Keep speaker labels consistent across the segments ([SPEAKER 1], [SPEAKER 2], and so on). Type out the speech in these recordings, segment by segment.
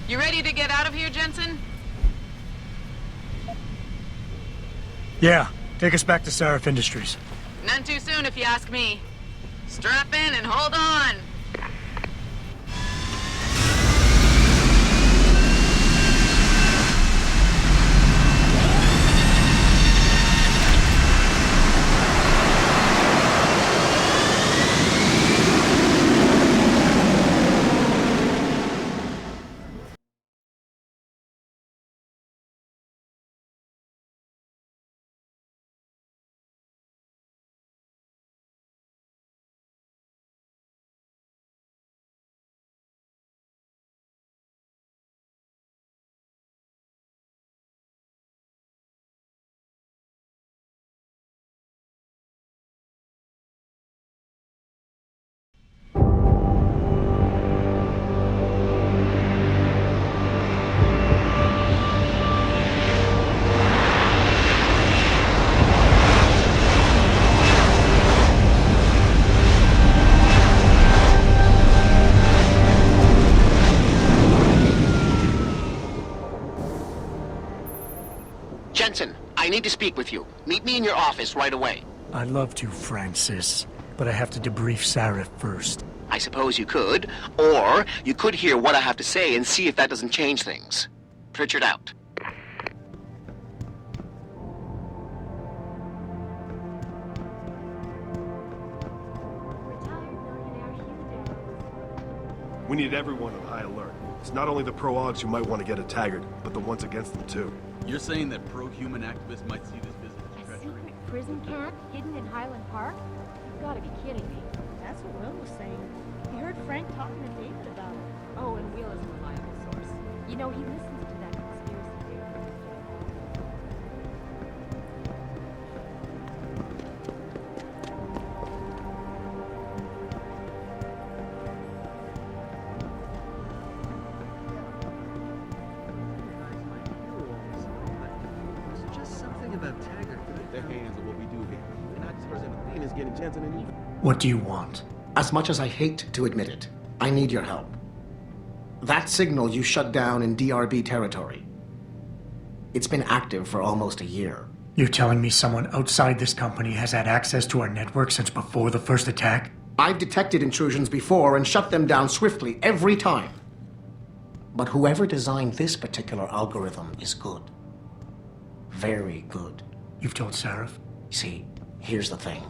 [SPEAKER 1] You ready to get out of here, Jensen?
[SPEAKER 2] Yeah, take us back to Sarif Industries.
[SPEAKER 1] None too soon, if you ask me. Strap in and hold on.
[SPEAKER 3] Jensen, I need to speak with you. Meet me in your office right away.
[SPEAKER 2] I'd love to, Francis, but I have to debrief Sarif first.
[SPEAKER 3] I suppose you could, or you could hear what I have to say and see if that doesn't change things. Pritchard out.
[SPEAKER 4] We need everyone on high alert. It's not only the pro-augs who might want to get a taggart, but the ones against them too.
[SPEAKER 5] You're saying that pro-human activists might see this visit as
[SPEAKER 6] A
[SPEAKER 5] treachery?
[SPEAKER 6] secret prison camp hidden in Highland Park? You've got to be kidding me.
[SPEAKER 7] That's what Will was saying. He heard Frank talking to David about it.
[SPEAKER 6] Oh, and Will is a reliable source. You know, he listens to that conspiracy theory.
[SPEAKER 8] There's just something about Taggart.
[SPEAKER 5] The hands of what we do here. And I just present the thing is getting Jensen and you.
[SPEAKER 2] What do you want?
[SPEAKER 3] As much as I hate to admit it, I need your help. That signal you shut down in DRB territory. It's been active for almost a year.
[SPEAKER 2] You're telling me someone outside this company has had access to our network since before the first attack?
[SPEAKER 3] I've detected intrusions before and shut them down swiftly every time. But whoever designed this particular algorithm is good. Very good.
[SPEAKER 2] You've told Sarif?
[SPEAKER 3] See, here's the thing.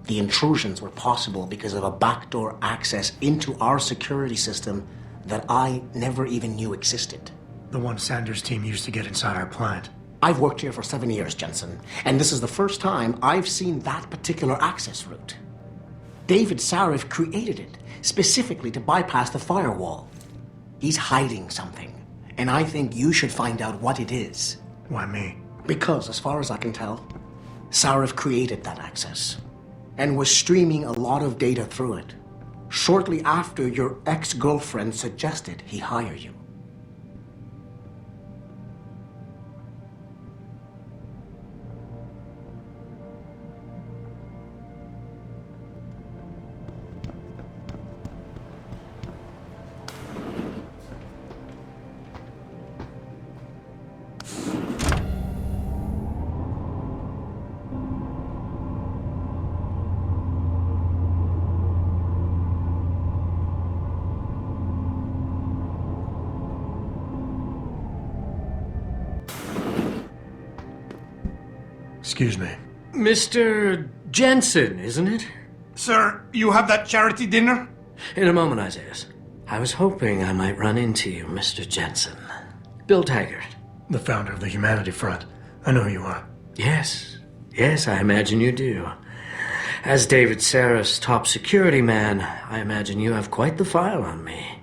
[SPEAKER 3] The intrusions were possible because of a backdoor access into our security system that I never even knew existed.
[SPEAKER 2] The one Sanders' team used to get inside our plant.
[SPEAKER 3] I've worked here for 7 years, Jensen, and this is the first time I've seen that particular access route. David Sarif created it specifically to bypass the firewall. He's hiding something, and I think you should find out what it is.
[SPEAKER 2] Why me?
[SPEAKER 3] Because, as far as I can tell, Sarif created that access and was streaming a lot of data through it shortly after your ex-girlfriend suggested he hire you.
[SPEAKER 2] Excuse me.
[SPEAKER 8] Mr. Jensen, isn't it?
[SPEAKER 9] Sir, you have that charity dinner?
[SPEAKER 8] In a moment, Isaiah. I was hoping I might run into you, Mr. Jensen. Bill Taggart.
[SPEAKER 2] The founder of the Humanity Front. I know who you are.
[SPEAKER 8] Yes, I imagine you do. As David Sarif's top security man, I imagine you have quite the file on me.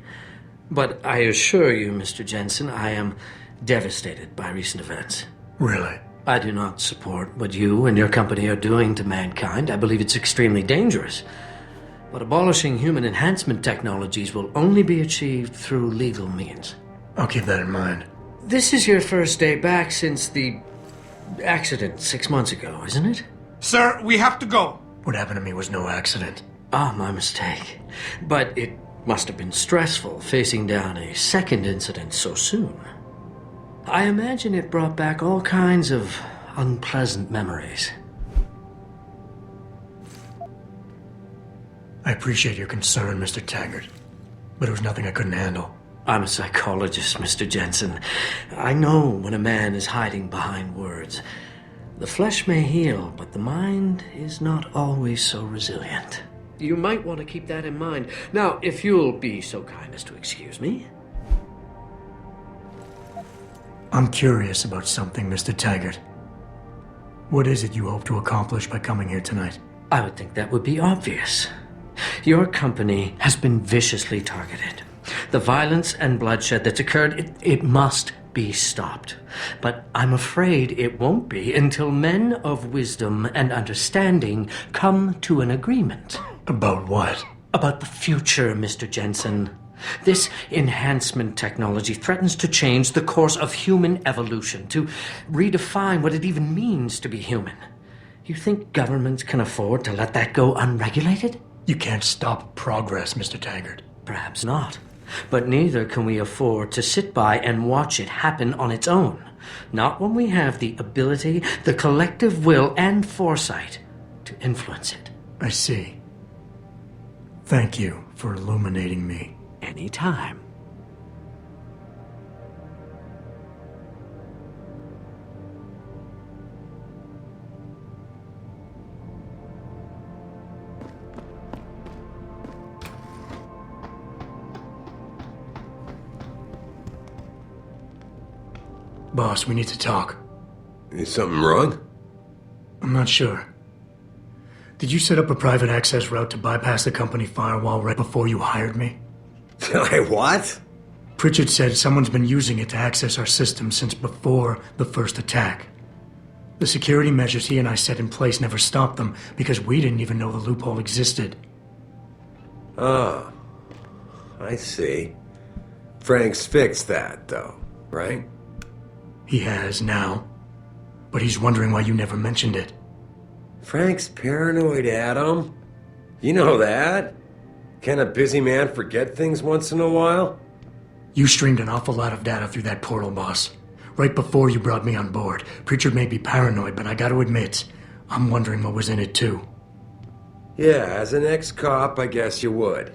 [SPEAKER 8] But I assure you, Mr. Jensen, I am devastated by recent events.
[SPEAKER 2] Really?
[SPEAKER 8] I do not support what you and your company are doing to mankind. I believe it's extremely dangerous. But abolishing human enhancement technologies will only be achieved through legal means.
[SPEAKER 2] I'll keep that in mind.
[SPEAKER 8] This is your first day back since the accident 6 months ago, isn't it?
[SPEAKER 9] Sir, we have to go.
[SPEAKER 2] What happened to me was no accident.
[SPEAKER 8] Ah, my mistake. But it Must have been stressful facing down a second incident so soon. I imagine it brought back all kinds of unpleasant memories.
[SPEAKER 2] I appreciate your concern, Mr. Taggart, but it was nothing I couldn't handle.
[SPEAKER 8] I'm a psychologist, Mr. Jensen. I know when a man is hiding behind words. The flesh may heal, but the mind is not always so resilient. You might want to keep that in mind. Now, if you'll be so kind as to excuse me.
[SPEAKER 2] I'm curious about something, Mr. Taggart. What is it you hope to accomplish by coming here tonight?
[SPEAKER 8] I would think that would be obvious. Your company has been viciously targeted. The violence and bloodshed that's occurred, it must be stopped. But I'm afraid it won't be until men of wisdom and understanding come to an agreement.
[SPEAKER 2] About what?
[SPEAKER 8] About the future, Mr. Jensen. This enhancement technology threatens to change the course of human evolution, to redefine what it even means to be human. You think governments can afford to let that go unregulated?
[SPEAKER 2] You can't stop progress, Mr. Taggart.
[SPEAKER 8] Perhaps not. But neither can we afford to sit by and watch it happen on its own. Not when we have the ability, the collective will, and foresight to influence it.
[SPEAKER 2] I see. Thank you for illuminating me.
[SPEAKER 8] Anytime.
[SPEAKER 2] Boss, we need to talk.
[SPEAKER 10] Is something wrong?
[SPEAKER 2] I'm not sure. Did you set up a private access route to bypass the company firewall right before you hired me?
[SPEAKER 10] What?
[SPEAKER 2] Pritchard said someone's been using it to access our system since before the first attack. The security measures he and I set in place never stopped them because we didn't even know the loophole existed.
[SPEAKER 10] Oh, I see. Frank's fixed that, though, right?
[SPEAKER 2] He has now, but he's wondering why you never mentioned it.
[SPEAKER 10] Frank's paranoid, Adam. You know that. Can a busy man forget things once in a while?
[SPEAKER 2] You streamed an awful lot of data through that portal, boss. Right before you brought me on board. Pritchard may be paranoid, but I gotta admit, I'm wondering what was in it too.
[SPEAKER 10] Yeah, as an ex-cop, I guess you would.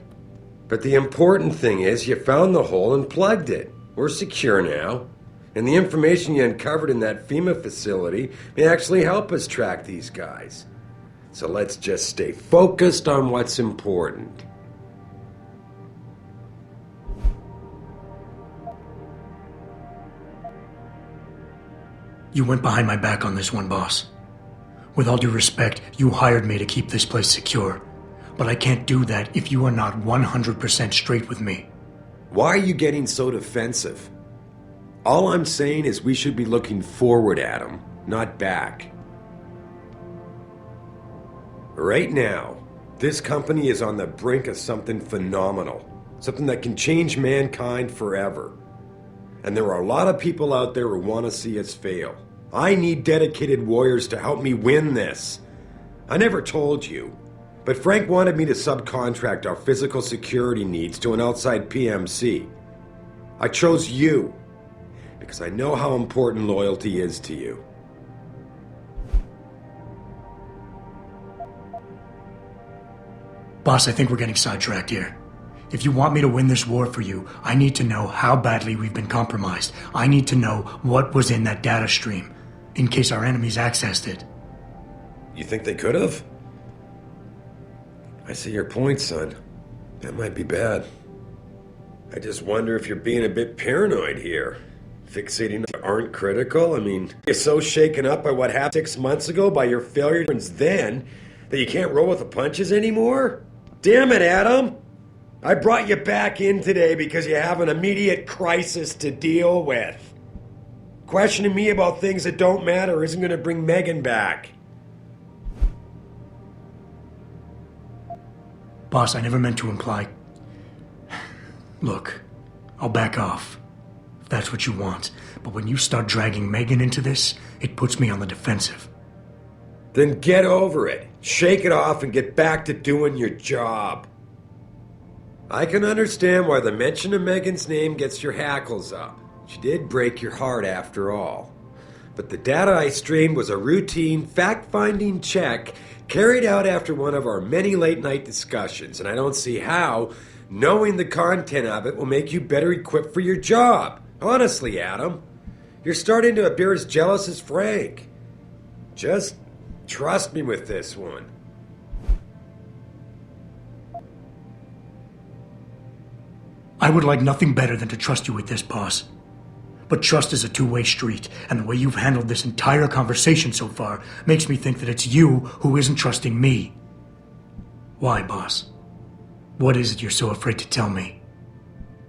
[SPEAKER 10] But the important thing is you found the hole and plugged it. We're secure now. And the information you uncovered in that FEMA facility may actually help us track these guys. So let's just stay focused on what's important.
[SPEAKER 2] You went behind my back on this one, boss. With all due respect, you hired me to keep this place secure. But I can't do that if you are not 100% straight with me.
[SPEAKER 10] Why are you getting so defensive? All I'm saying is we should be looking forward at him, not back. Right now, this company is on the brink of something phenomenal. Something that can change mankind forever. And there are a lot of people out there who want to see us fail. I need dedicated warriors to help me win this. I never told you, but Frank wanted me to subcontract our physical security needs to an outside PMC. I chose you. Because I know how important loyalty is to you.
[SPEAKER 2] Boss, I think we're getting sidetracked here. If you want me to win this war for you, I need to know how badly we've been compromised. I need to know what was in that data stream, in case our enemies accessed it.
[SPEAKER 10] You think they could have? I see your point, son. That might be bad. I just wonder if you're being a bit paranoid here. Fixating aren't critical? I mean, you're so shaken up by what happened 6 months ago, by your failures then, that you can't roll with the punches anymore? Damn it, Adam! I brought you back in today because you have an immediate crisis to deal with. Questioning me about things that don't matter isn't going to bring Megan back.
[SPEAKER 2] Boss, I never meant to imply... Look, I'll back off. If that's what you want. But when you start dragging Megan into this, it puts me on the defensive.
[SPEAKER 10] Then get over it. Shake it off and get back to doing your job. I can understand why the mention of Megan's name gets your hackles up. She did break your heart after all. But the data I streamed was a routine, fact-finding check carried out after one of our many late-night discussions, and I don't see how knowing the content of it will make you better equipped for your job. Honestly, Adam, you're starting to appear as jealous as Frank. Just trust me with this one.
[SPEAKER 2] I would like nothing better than to trust you with this, boss. But trust is a two-way street, and the way you've handled this entire conversation so far makes me think that it's you who isn't trusting me. Why, boss? What is it you're so afraid to tell me?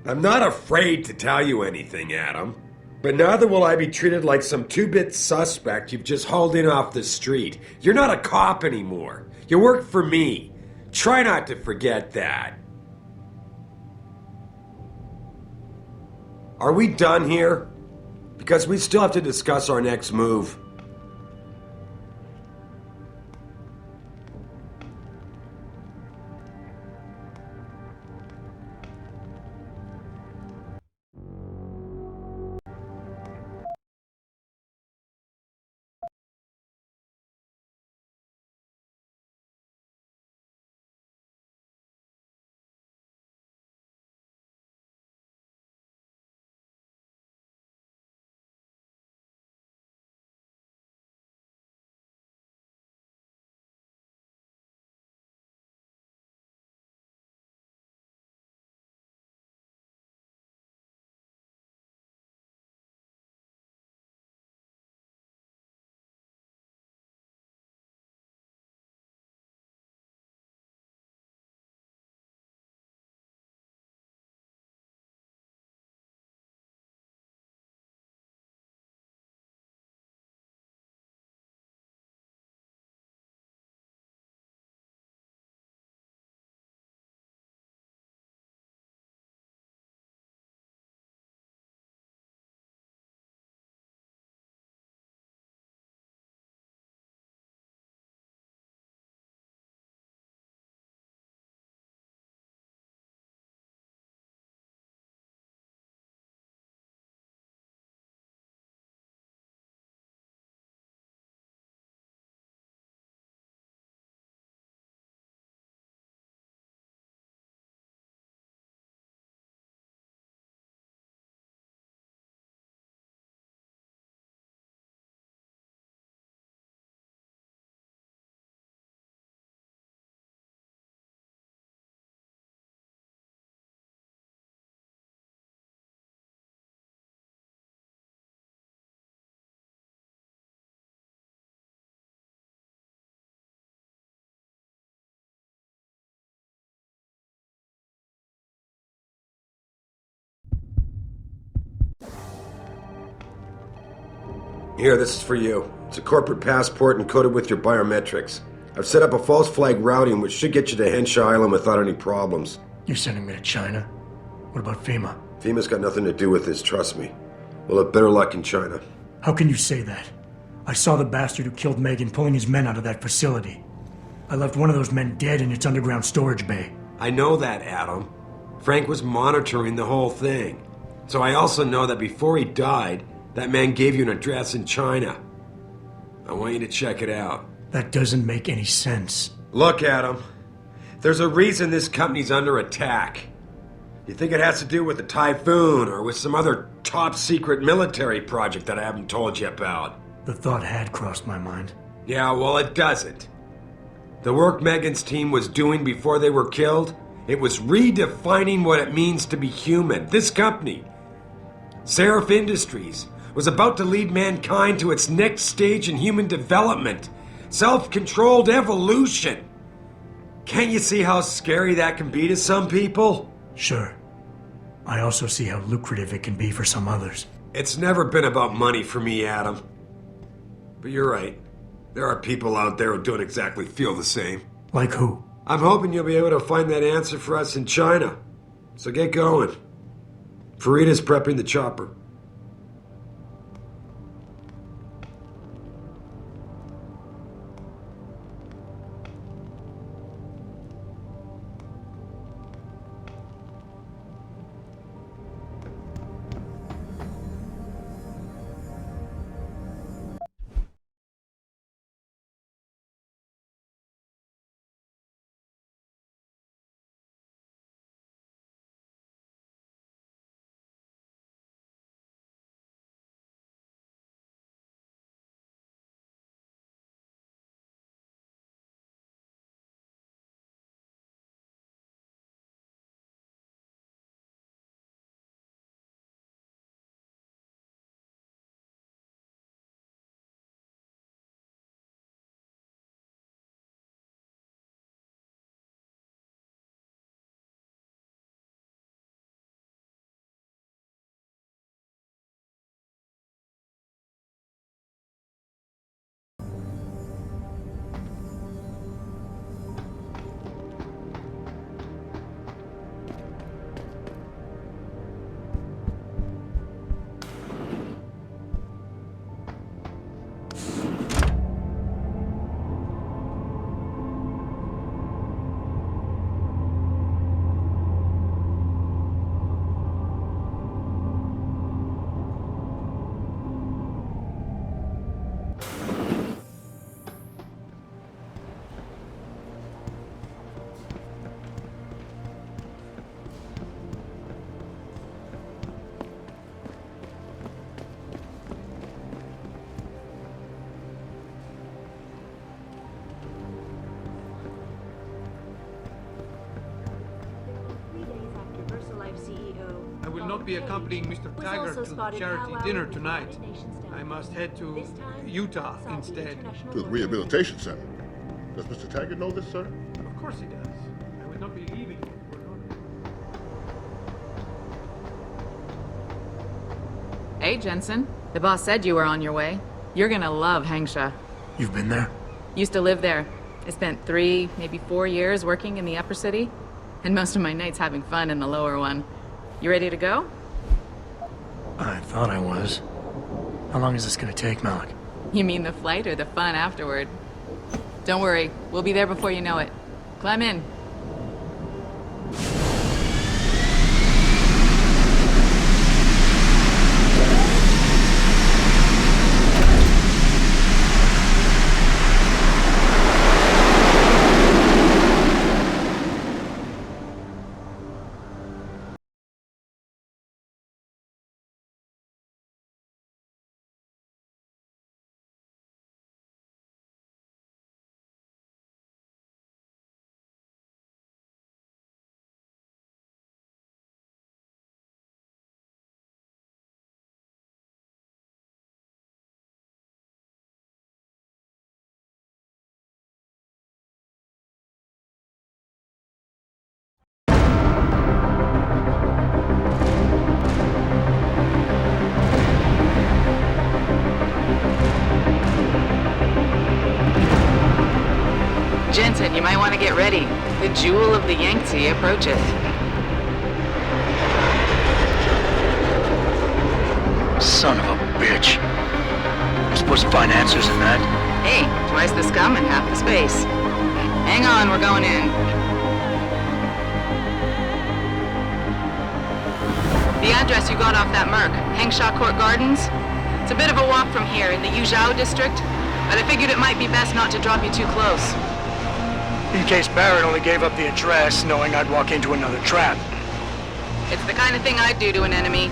[SPEAKER 10] I'm not afraid to tell you anything, Adam. But neither will I be treated like some two-bit suspect you've just hauled in off the street. You're not a cop anymore. You work for me. Try not to forget that. Are we done here? Because we still have to discuss our next move. Here, this is for you. It's a corporate passport encoded with your biometrics. I've set up a false flag routing which should get you to Henshaw Island without any problems.
[SPEAKER 2] You're sending me to China? What about FEMA?
[SPEAKER 10] FEMA's got nothing to do with this, trust me. We'll have better luck in China.
[SPEAKER 2] How can you say that? I saw the bastard who killed Megan pulling his men out of that facility. I left one of those men dead in its underground storage bay.
[SPEAKER 10] I know that, Adam. Frank was monitoring the whole thing. So I also know that before he died, that man gave you an address in China. I want you to check it out.
[SPEAKER 2] That doesn't make any sense.
[SPEAKER 10] Look, Adam. There's a reason this company's under attack. You think it has to do with the typhoon or with some other top-secret military project that I haven't told you about?
[SPEAKER 2] The thought had crossed my mind.
[SPEAKER 10] Yeah, well, it doesn't. The work Megan's team was doing before they were killed, it was redefining what it means to be human. This company, Seraph Industries, was about to lead mankind to its next stage in human development. Self-controlled evolution. Can't you see how scary that can be to some people?
[SPEAKER 2] Sure. I also see how lucrative it can be for some others.
[SPEAKER 10] It's never been about money for me, Adam. But you're right. There are people out there who don't exactly feel the same.
[SPEAKER 2] Like who?
[SPEAKER 10] I'm hoping you'll be able to find that answer for us in China. So get going. Farida's prepping the chopper.
[SPEAKER 9] not be accompanying Mr. Taggart to the charity dinner tonight. I must head to Utah instead.
[SPEAKER 11] To the rehabilitation center. Does Mr. Taggart know this, sir?
[SPEAKER 9] Of course he does. I would not be leaving him for another.
[SPEAKER 1] Hey, Jensen. The boss said you were on your way. You're gonna love Hangsha.
[SPEAKER 2] You've been there?
[SPEAKER 1] Used to live there. I spent 3, maybe 4 years working in the upper city, and most of my nights having fun in the lower one. You ready to go?
[SPEAKER 2] I thought I was. How long is this gonna take, Malik?
[SPEAKER 1] You mean the flight or the fun afterward? Don't worry, we'll be there before you know it. Climb in. Jensen, you might want to get ready. The jewel of the Yangtze approaches.
[SPEAKER 2] Son of a bitch. We're supposed to find answers in that?
[SPEAKER 1] Hey, twice the scum and half the space. Hang on, we're going in. The address you got off that Merc, Hengsha Court Gardens? It's a bit of a walk from here in the Yuzhou district, but I figured it might be best not to drop you too close.
[SPEAKER 2] In case Barrett only gave up the address, knowing I'd walk into another trap.
[SPEAKER 1] It's the kind of thing I'd do to an enemy.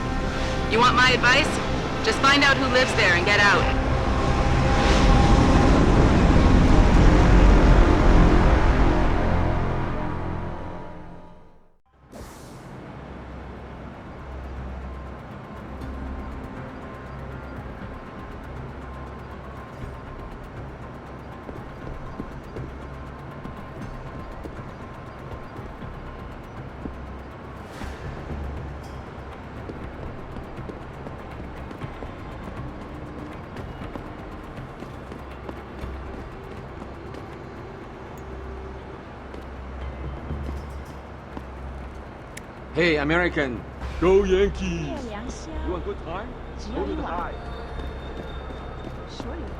[SPEAKER 1] You want my advice? Just find out who lives there and get out.
[SPEAKER 5] Hey, American. Go Yankees.
[SPEAKER 7] 良乡
[SPEAKER 5] You want good time?
[SPEAKER 7] 只
[SPEAKER 5] Go
[SPEAKER 7] 有
[SPEAKER 5] to
[SPEAKER 7] 一
[SPEAKER 5] the
[SPEAKER 7] 碗
[SPEAKER 5] high.
[SPEAKER 7] 说理话。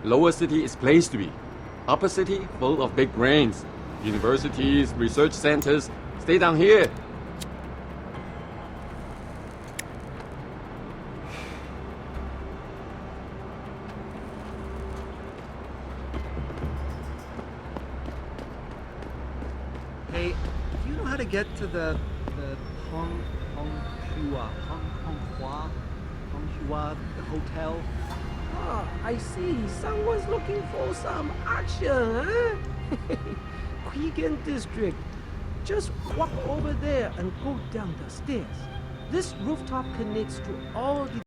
[SPEAKER 5] Lower city is place to be. Upper city full of big brains. Universities, research centers. Stay down here.
[SPEAKER 9] get to the Honghua Hotel.
[SPEAKER 12] Ah, I see. Someone's looking for some action, huh? Quigan District. Just walk over there and go down the stairs. This rooftop connects to all the